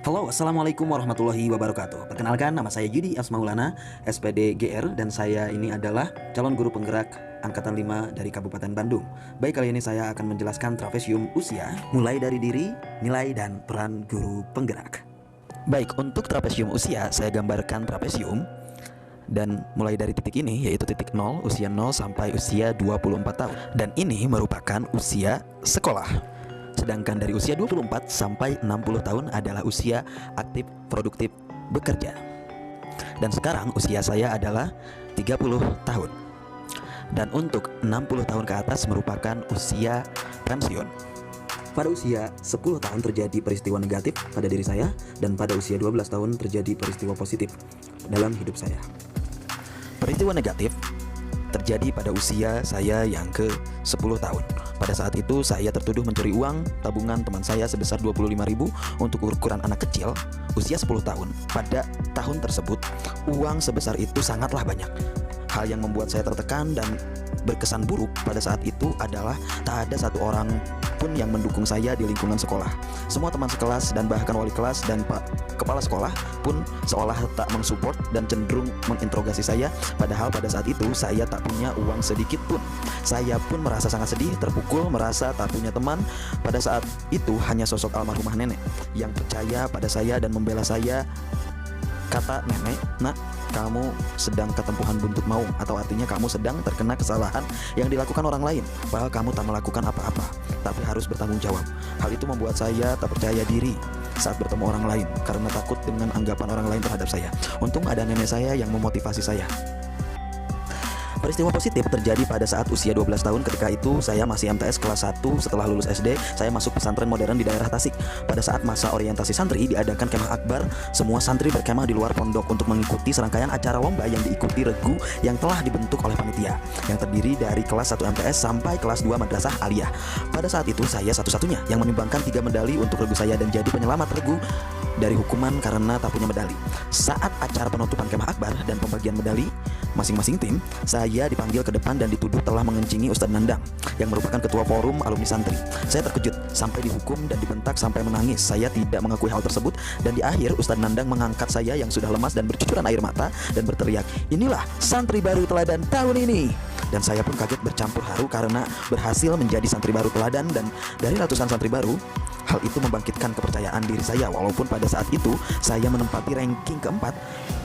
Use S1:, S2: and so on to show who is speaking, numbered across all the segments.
S1: Halo, Assalamualaikum warahmatullahi wabarakatuh. Perkenalkan, nama saya Yudi Asmaulana, SPD GR, dan saya ini adalah calon guru penggerak Angkatan 5 dari Kabupaten Bandung. Baik, kali ini saya akan menjelaskan trapesium usia, mulai dari diri, nilai, dan peran guru penggerak. Baik, untuk trapesium usia, saya gambarkan trapesium, dan mulai dari titik ini, yaitu titik 0, usia 0 sampai usia 24 tahun. Dan ini merupakan usia sekolah. Sedangkan dari usia 24 sampai 60 tahun adalah usia aktif produktif bekerja. Dan sekarang usia saya adalah 30 tahun. Dan untuk 60 tahun ke atas merupakan usia pensiun. Pada usia 10 tahun terjadi peristiwa negatif pada diri saya, dan pada usia 12 tahun terjadi peristiwa positif dalam hidup saya. Peristiwa negatif terjadi pada usia saya yang ke-10 tahun. Pada saat itu saya tertuduh mencuri uang tabungan teman saya sebesar 25.000 untuk ukuran anak kecil usia 10 tahun. Pada tahun tersebut, uang sebesar itu sangatlah banyak. Hal yang membuat saya tertekan dan berkesan buruk pada saat itu adalah tak ada satu orang pun yang mendukung saya di lingkungan sekolah. Semua teman sekelas dan bahkan wali kelas dan kepala sekolah pun seolah tak mensupport dan cenderung menginterogasi saya, padahal pada saat itu saya tak punya uang sedikit pun. Saya pun merasa sangat sedih, terpukul, merasa tak punya teman. Pada saat itu hanya sosok almarhumah nenek yang percaya pada saya dan membela saya. Kata nenek, "Nak, kamu sedang ketempuhan buntut maut," atau artinya kamu sedang terkena kesalahan yang dilakukan orang lain, padahal kamu tak melakukan apa-apa, tapi harus bertanggung jawab. Hal itu membuat saya tak percaya diri saat bertemu orang lain, karena takut dengan anggapan orang lain terhadap saya. Untung ada nenek saya yang memotivasi saya. Peristiwa positif terjadi pada saat usia 12 tahun. Ketika itu saya masih MTS kelas 1. Setelah lulus SD, saya masuk pesantren modern di daerah Tasik. Pada saat masa orientasi santri diadakan kemah akbar, semua santri berkemah di luar pondok untuk mengikuti serangkaian acara lomba yang diikuti regu yang telah dibentuk oleh panitia, yang terdiri dari kelas 1 MTS sampai kelas 2 madrasah aliyah. Pada saat itu saya satu-satunya yang menyumbangkan 3 medali untuk regu saya dan jadi penyelamat regu dari hukuman karena tak punya medali. Saat acara penutupan kemah akbar dan pembagian medali masing-masing tim, saya dipanggil ke depan dan dituduh telah mengencingi Ustadz Nandang yang merupakan ketua forum alumni santri. Saya terkejut sampai dihukum dan dibentak sampai menangis. Saya tidak mengakui hal tersebut, dan di akhir Ustadz Nandang mengangkat saya yang sudah lemas dan bercucuran air mata dan berteriak, "Inilah santri baru teladan tahun ini." Dan saya pun kaget bercampur haru karena berhasil menjadi santri baru teladan, dan dari ratusan santri baru, hal itu membangkitkan kepercayaan diri saya. Walaupun pada saat itu saya menempati ranking keempat,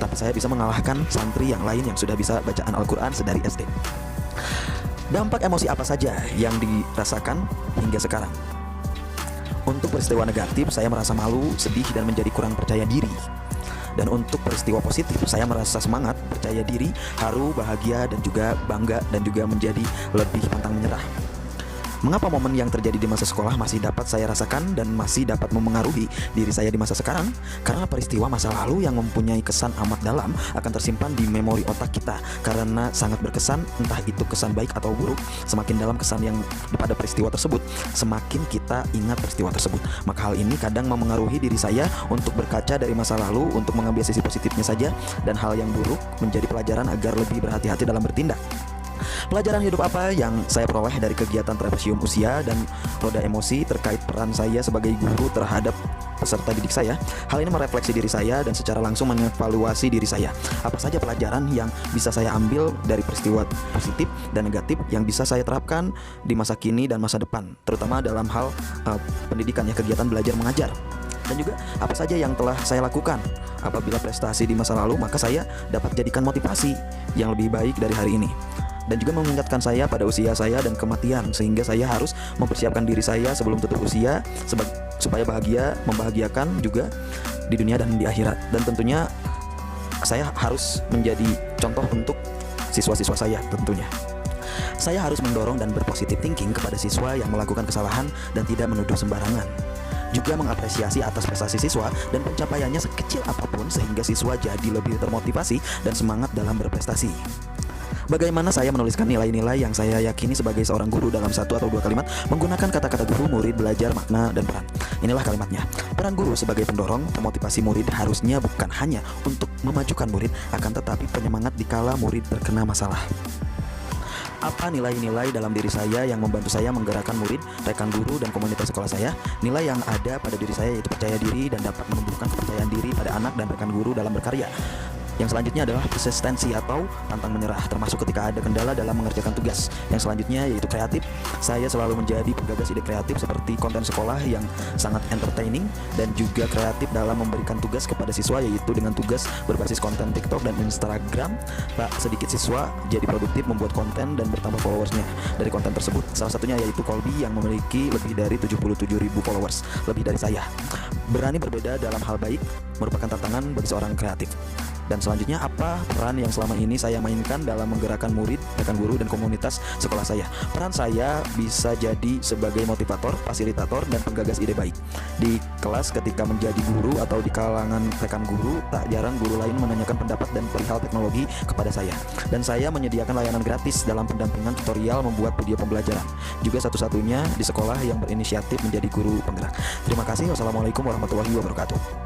S1: tapi saya bisa mengalahkan santri yang lain yang sudah bisa bacaan Al-Quran sedari SD. Dampak emosi apa saja yang dirasakan hingga sekarang? Untuk peristiwa negatif, saya merasa malu, sedih, dan menjadi kurang percaya diri. Dan untuk peristiwa positif, saya merasa semangat, percaya diri, haru, bahagia, dan juga bangga, dan juga menjadi lebih pantang menyerah. Mengapa momen yang terjadi di masa sekolah masih dapat saya rasakan dan masih dapat memengaruhi diri saya di masa sekarang? Karena peristiwa masa lalu yang mempunyai kesan amat dalam akan tersimpan di memori otak kita karena sangat berkesan, entah itu kesan baik atau buruk. Semakin dalam kesan yang pada peristiwa tersebut, semakin kita ingat peristiwa tersebut. Maka hal ini kadang memengaruhi diri saya untuk berkaca dari masa lalu, untuk mengambil sisi positifnya saja, dan hal yang buruk menjadi pelajaran agar lebih berhati-hati dalam bertindak. Pelajaran hidup apa yang saya peroleh dari kegiatan trapesium usia dan roda emosi terkait peran saya sebagai guru terhadap peserta didik saya? Hal ini merefleksi diri saya dan secara langsung mengevaluasi diri saya. Apa saja pelajaran yang bisa saya ambil dari peristiwa positif dan negatif yang bisa saya terapkan di masa kini dan masa depan, terutama dalam hal pendidikan, ya, kegiatan belajar mengajar. Dan juga apa saja yang telah saya lakukan. Apabila prestasi di masa lalu, maka saya dapat jadikan motivasi yang lebih baik dari hari ini, dan juga mengingatkan saya pada usia saya dan kematian, sehingga saya harus mempersiapkan diri saya sebelum tutup usia supaya bahagia, membahagiakan juga di dunia dan di akhirat. Dan tentunya saya harus menjadi contoh untuk siswa-siswa saya. Tentunya saya harus mendorong dan berpositif thinking kepada siswa yang melakukan kesalahan dan tidak menuduh sembarangan, juga mengapresiasi atas prestasi siswa dan pencapaiannya sekecil apapun, sehingga siswa jadi lebih termotivasi dan semangat dalam berprestasi. Bagaimana saya menuliskan nilai-nilai yang saya yakini sebagai seorang guru dalam 1 atau 2 kalimat menggunakan kata-kata guru, murid, belajar, makna, dan peran. Inilah kalimatnya. Peran guru sebagai pendorong, pemotivasi murid harusnya bukan hanya untuk memajukan murid, akan tetapi penyemangat dikala murid terkena masalah. Apa nilai-nilai dalam diri saya yang membantu saya menggerakkan murid, rekan guru, dan komunitas sekolah saya? Nilai yang ada pada diri saya yaitu percaya diri dan dapat menumbuhkan kepercayaan diri pada anak dan rekan guru dalam berkarya. Yang selanjutnya adalah persistensi atau pantang menyerah, termasuk ketika ada kendala dalam mengerjakan tugas. Yang selanjutnya yaitu kreatif. Saya selalu menjadi penggagas ide kreatif seperti konten sekolah yang sangat entertaining dan juga kreatif dalam memberikan tugas kepada siswa, yaitu dengan tugas berbasis konten TikTok dan Instagram. Tak sedikit siswa jadi produktif membuat konten dan bertambah followersnya dari konten tersebut. Salah satunya yaitu Colby yang memiliki lebih dari 77.000 followers, lebih dari saya. Berani berbeda dalam hal baik merupakan tantangan bagi seorang kreatif. Dan selanjutnya, apa peran yang selama ini saya mainkan dalam menggerakkan murid, rekan guru, dan komunitas sekolah saya? Peran saya bisa jadi sebagai motivator, fasilitator, dan penggagas ide baik. Di kelas ketika menjadi guru atau di kalangan rekan guru, tak jarang guru lain menanyakan pendapat dan perihal teknologi kepada saya. Dan saya menyediakan layanan gratis dalam pendampingan tutorial membuat video pembelajaran. Juga satu-satunya di sekolah yang berinisiatif menjadi guru penggerak. Terima kasih. Wassalamualaikum warahmatullahi wabarakatuh.